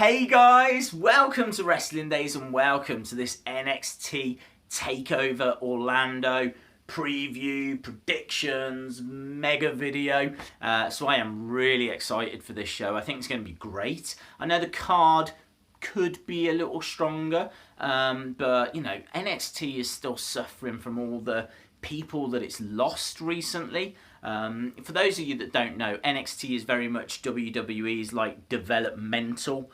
Hey guys, welcome to Wrestling Days and welcome to this NXT Takeover Orlando preview, predictions, mega video. So I am really excited for this show. I think it's going to be great. I know the card could be a little stronger, but you know, NXT is still suffering from all the people that it's lost recently. For those of you that don't know, NXT is very much WWE's like developmental.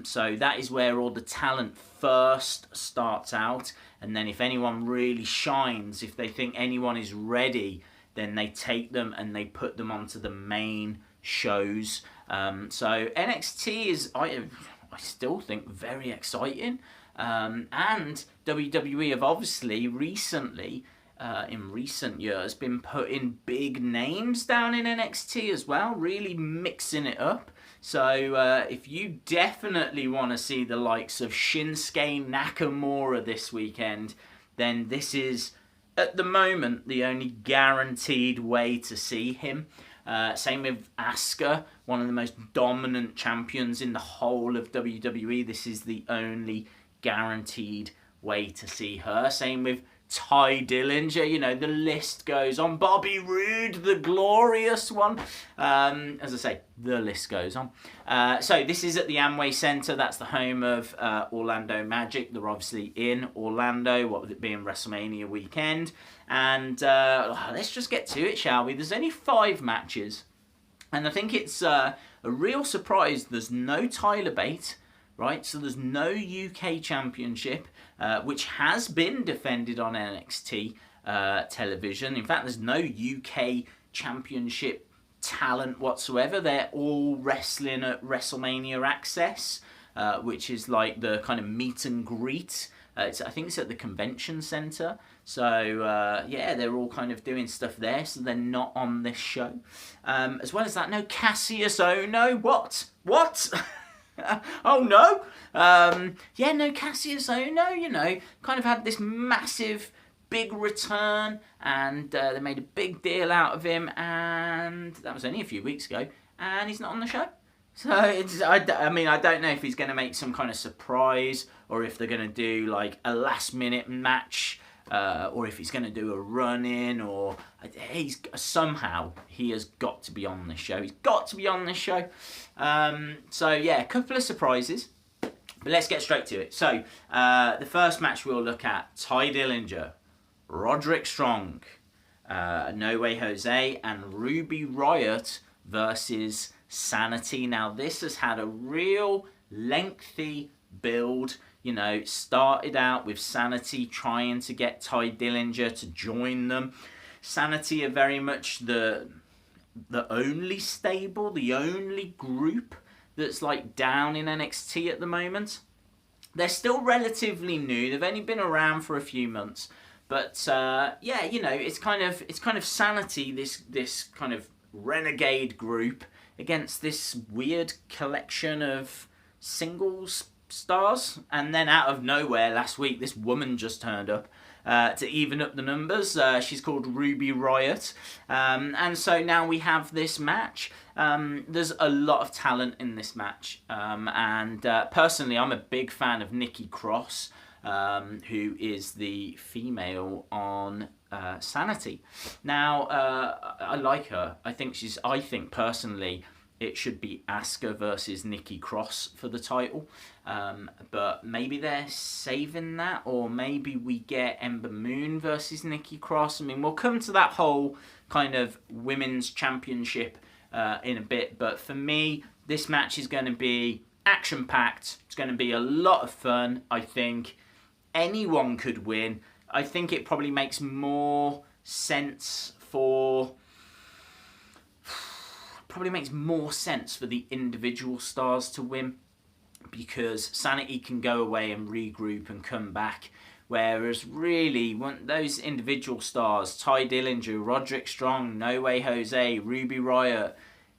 So that is where all the talent first starts out, and then if anyone really shines, if they think anyone is ready, then they take them and they put them onto the main shows. So NXT is, I still think, very exciting. And WWE have obviously recently, in recent years, been putting big names down in NXT as well, really mixing it up. So if you definitely want to see the likes of Shinsuke Nakamura this weekend, then this is, at the moment, the only guaranteed way to see him. Same with Asuka, one of the most dominant champions in the whole of WWE. This is the only guaranteed way to see her. Same with Thi Dillinger, you know, the list goes on. Bobby Roode, the glorious one. As I say, the list goes on. So this is at the Amway Center. That's the home of Orlando Magic. They're obviously in Orlando, what with it being WrestleMania weekend. And let's just get to it, shall we? There's only 5 matches. And I think it's a real surprise there's no Tyler Bate. Right, so there's no UK Championship, which has been defended on NXT television. In fact, there's no UK Championship talent whatsoever. They're all wrestling at WrestleMania Access, which is like the kind of meet and greet. I think it's at the convention center. So, yeah, they're all kind of doing stuff there, so they're not on this show. As well as that, no Cassius Ohno. What? Oh no! Yeah, no Cassius Ohno, you know, kind of had this massive, big return, and they made a big deal out of him, and that was only a few weeks ago, and he's not on the show. So, I mean, I don't know if he's going to make some kind of surprise, or if they're going to do, like, a last-minute match, or if he's going to do a run-in, or somehow he has got to be on this show. He's got to be on this show. So, yeah, a couple of surprises. But let's get straight to it. So, the first match we'll look at, Thi Dillinger, Roderick Strong, No Way Jose, and Ruby Riott versus Sanity. Now, this has had a real lengthy build. You know, started out with Sanity trying to get Thi Dillinger to join them. Sanity are very much the only stable, the only group that's like down in NXT at the moment. They're still relatively new. They've only been around for a few months, but yeah, you know, it's kind of Sanity, this kind of renegade group against this weird collection of singles stars, and then out of nowhere last week this woman just turned up to even up the numbers. She's called Ruby Riott, and so now we have this match. There's a lot of talent in this match, and personally I'm a big fan of Nikki Cross, who is the female on Sanity. Now I like her. I think personally it should be Asuka versus Nikki Cross for the title. But maybe they're saving that, or maybe we get Ember versus Nikki Cross. I mean, we'll come to that whole kind of women's championship in a bit. But for me, this match is going to be action-packed. It's going to be a lot of fun, I think. Anyone could win. I think it probably makes more sense for the individual stars to win, because Sanity can go away and regroup and come back, whereas really those individual stars, Thi Dillinger, Roderick Strong, No Way Jose, Ruby Riott,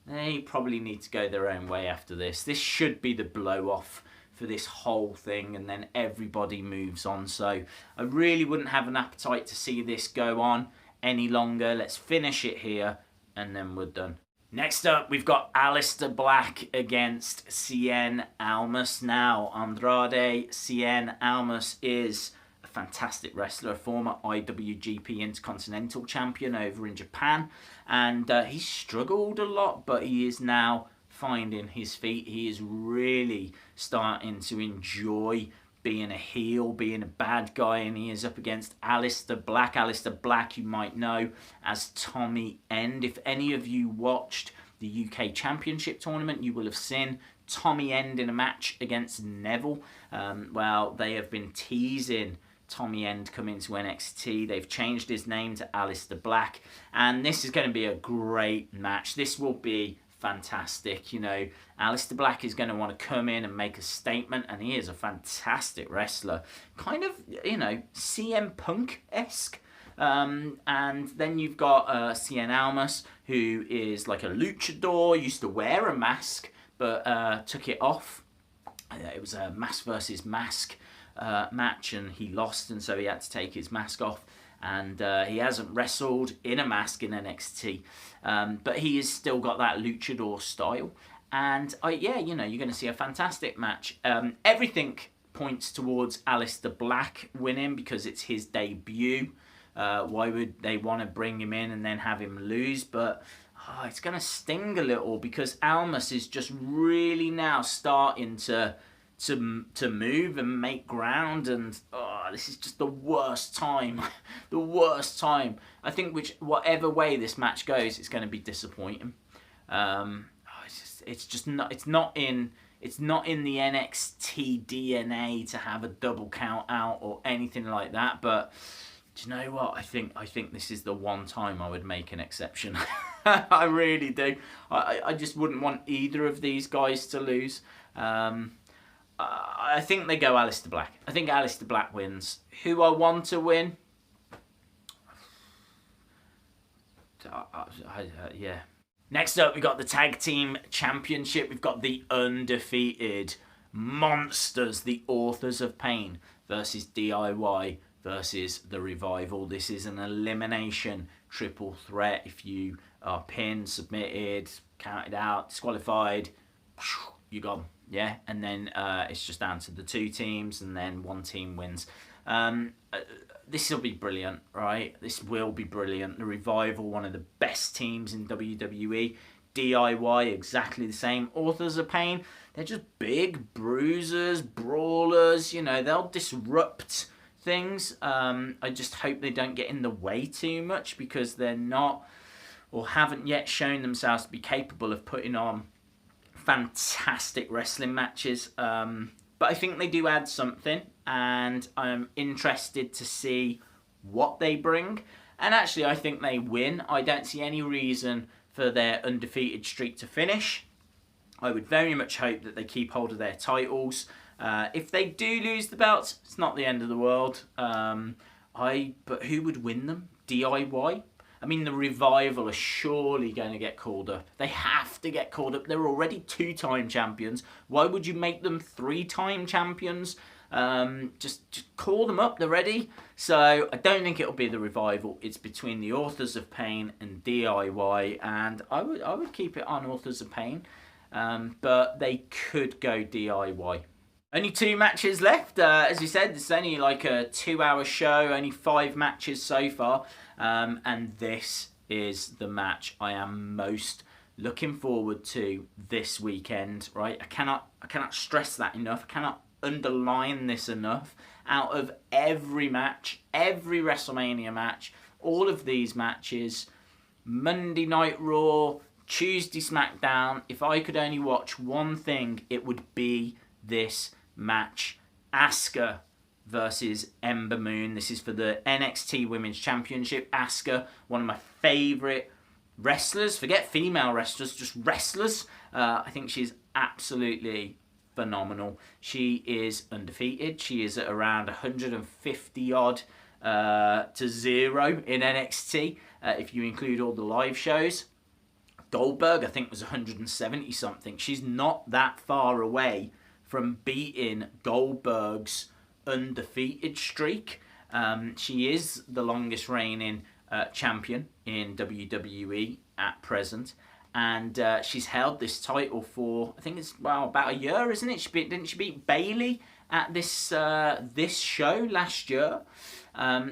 they probably need to go their own way after this. This should be the blow-off for this whole thing, and then everybody moves on. So I really wouldn't have an appetite to see this go on any longer. Let's finish it here, and then we're done. Next up, we've got Alistair Black against Cien Almus. Now, Andrade Cien Almus is a fantastic wrestler, a former IWGP Intercontinental Champion over in Japan. And he's struggled a lot, but he is now finding his feet. He is really starting to enjoy being a heel, being a bad guy, and he is up against Alistair Black. Alistair Black, you might know as Tommy End. If any of you watched the UK Championship tournament, you will have seen Tommy End in a match against Neville. Well, they have been teasing Tommy End coming to NXT. They've changed his name to Alistair Black, and this is going to be a great match. This will be fantastic. You know, Alistair Black is going to want to come in and make a statement, and he is a fantastic wrestler. Kind of, you know, CM Punk-esque. And then you've got Cien Almus, who is like a luchador, used to wear a mask, but took it off. It was a mask versus mask match, and he lost, and so he had to take his mask off. And he hasn't wrestled in a mask in NXT, but he has still got that luchador style. And yeah, you know, you're going to see a fantastic match. Everything points towards Alistair Black winning because it's his debut. Why would they want to bring him in and then have him lose? But it's going to sting a little because Almus is just really now starting to move and make ground, and this is just the worst time. The worst time. I think whatever way this match goes, it's going to be disappointing. It's not in the NXT DNA to have a double count out or anything like that. But do you know what? I think this is the one time I would make an exception. I really do. I just wouldn't want either of these guys to lose. I think they go Alistair Black. I think Alistair Black wins. Who I want to win? Yeah. Next up, we've got the Tag Team Championship. We've got the undefeated monsters, the Authors of Pain, versus DIY versus the Revival. This is an elimination triple threat. If you are pinned, submitted, counted out, disqualified, you're gone. Yeah, and then it's just down to the two teams, and then one team wins. This will be brilliant, right? This will be brilliant. The Revival, one of the best teams in WWE. DIY, exactly the same. Authors of Pain, they're just big bruisers, brawlers. You know, they'll disrupt things. I just hope they don't get in the way too much, because they're not, or haven't yet shown themselves to be capable of putting on fantastic wrestling matches. But I think they do add something, and I'm interested to see what they bring. And actually, I think they win. I don't see any reason for their undefeated streak to finish. I would very much hope that they keep hold of their titles. If they do lose the belts, it's not the end of the world. But who would win them? DIY? I mean, the Revival are surely going to get called up. They have to get called up. They're already 2-time champions. Why would you make them 3-time champions? Just call them up. They're ready. So I don't think it'll be the Revival. It's between the Authors of Pain and DIY, and I would keep it on Authors of Pain. But they could go DIY. Only 2 matches left. As you said, it's only like a 2-hour show. Only 5 matches so far. And this is the match I am most looking forward to this weekend, right? I cannot stress that enough. I cannot underline this enough. Out of every match, every WrestleMania match, all of these matches, Monday Night Raw, Tuesday SmackDown, if I could only watch one thing, it would be this match. Asuka versus Ember Moon. This is for the NXT Women's Championship. Asuka, one of my favourite wrestlers. Forget female wrestlers, just wrestlers. I think she's absolutely phenomenal. She is undefeated. She is at around 150 odd to 0 in NXT, if you include all the live shows. Goldberg, I think, was 170 something. She's not that far away from beating Goldberg's undefeated streak. She is the longest reigning champion in WWE at present, and she's held this title for, I think it's, well, about a year, isn't it? Didn't she beat Bayley at this this show last year?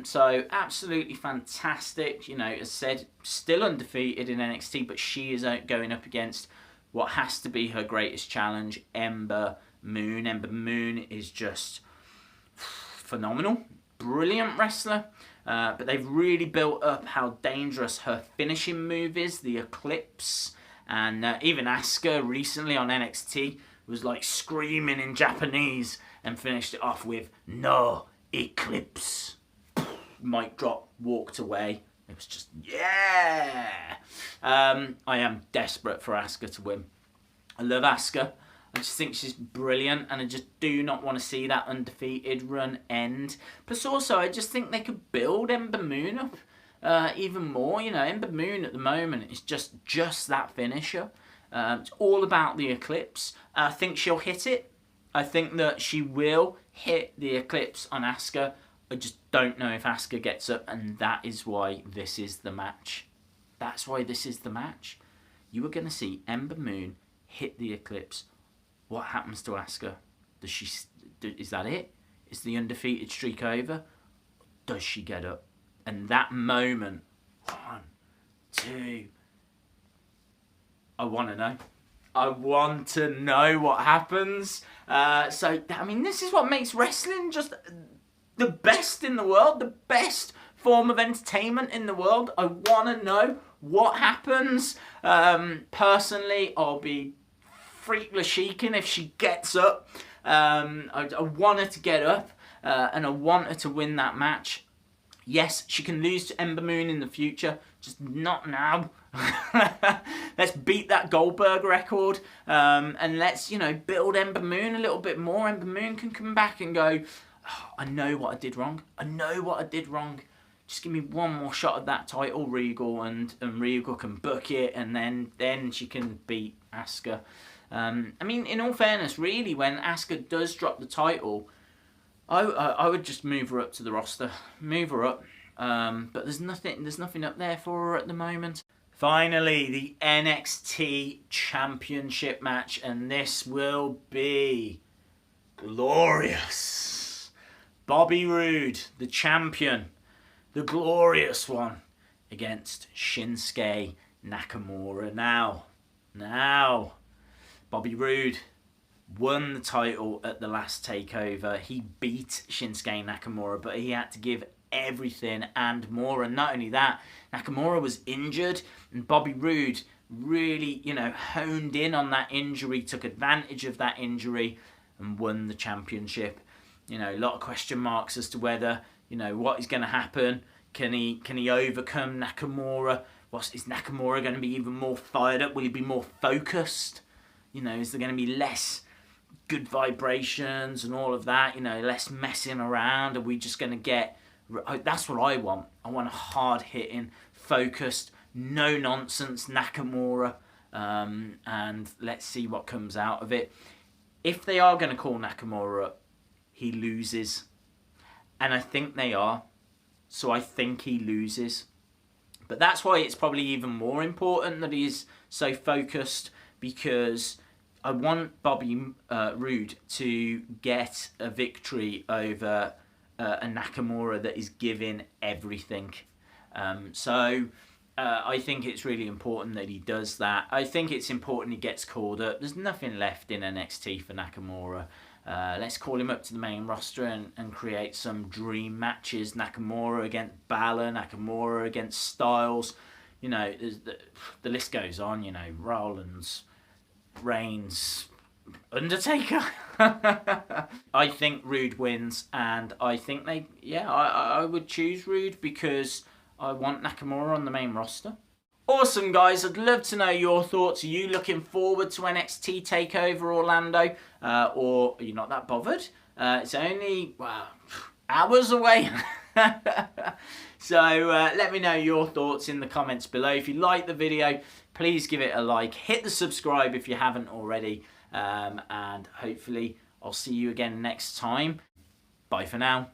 So absolutely fantastic. You know, as said, still undefeated in NXT, but she is going up against what has to be her greatest challenge, Ember Moon. Ember Moon is just phenomenal, brilliant wrestler. But they've really built up how dangerous her finishing move is, the Eclipse. And even Asuka recently on NXT was like screaming in Japanese and finished it off with "No Eclipse." Mic drop, walked away. It was just, yeah! I am desperate for Asuka to win. I love Asuka. I just think she's brilliant, and I just do not want to see that undefeated run end. Plus also, I just think they could build Ember Moon up even more. You know, Ember Moon at the moment is just that finisher. It's all about the Eclipse. I think she'll hit it. I think that she will hit the Eclipse on Asuka. I just don't know if Asuka gets up, and that is why this is the match. That's why this is the match. You are going to see Ember Moon hit the Eclipse. What happens to Asuka? Is that it? Is the undefeated streak over? Does she get up? And that moment, 1, 2, I want to know. I want to know what happens. So, I mean, this is what makes wrestling just the best in the world, the best form of entertainment in the world. I want to know what happens. Personally, I'll be freakless shaking if she gets up. I want her to get up, and I want her to win that match. Yes, she can lose to Ember Moon in the future, just not now. Let's beat that Goldberg record, and let's, you know, build Ember Moon a little bit more. Ember Moon can come back and go, oh, I know what I did wrong. I know what I did wrong. Just give me one more shot at that title, Regal, and Regal can book it, and then she can beat Asuka. I mean, in all fairness, really, when Asuka does drop the title, I would just move her up to the roster, move her up. But there's nothing up there for her at the moment. Finally, the NXT Championship match, and this will be glorious. Bobby Roode, the champion, the glorious one, against Shinsuke Nakamura. Now, Bobby Roode won the title at the last Takeover. He beat Shinsuke Nakamura, but he had to give everything and more. And not only that, Nakamura was injured, and Bobby Roode really, you know, honed in on that injury, took advantage of that injury, and won the championship. You know, a lot of question marks as to whether, you know, what is going to happen. Can he overcome Nakamura? Is Nakamura going to be even more fired up? Will he be more focused? You know, is there going to be less good vibrations and all of that? You know, less messing around? Are we just going to get... That's what I want. I want a hard-hitting, focused, no-nonsense Nakamura. And let's see what comes out of it. If they are going to call Nakamura up, he loses. And I think they are. So I think he loses. But that's why it's probably even more important that he's so focused, because I want Bobby Roode to get a victory over a Nakamura that is giving everything. So I think it's really important that he does that. I think it's important he gets called up. There's nothing left in NXT for Nakamura. Let's call him up to the main roster and create some dream matches. Nakamura against Balor, Nakamura against Styles. You know, the list goes on, you know, Rollins, Reigns, Undertaker. I think Roode wins, and I think I would choose Roode because I want Nakamura on the main roster. Awesome, guys. I'd love to know your thoughts. Are you looking forward to NXT TakeOver Orlando? Or are you not that bothered? It's only, well, hours away. So let me know your thoughts in the comments below. If you like the video, please give it a like. Hit the subscribe if you haven't already. And hopefully I'll see you again next time. Bye for now.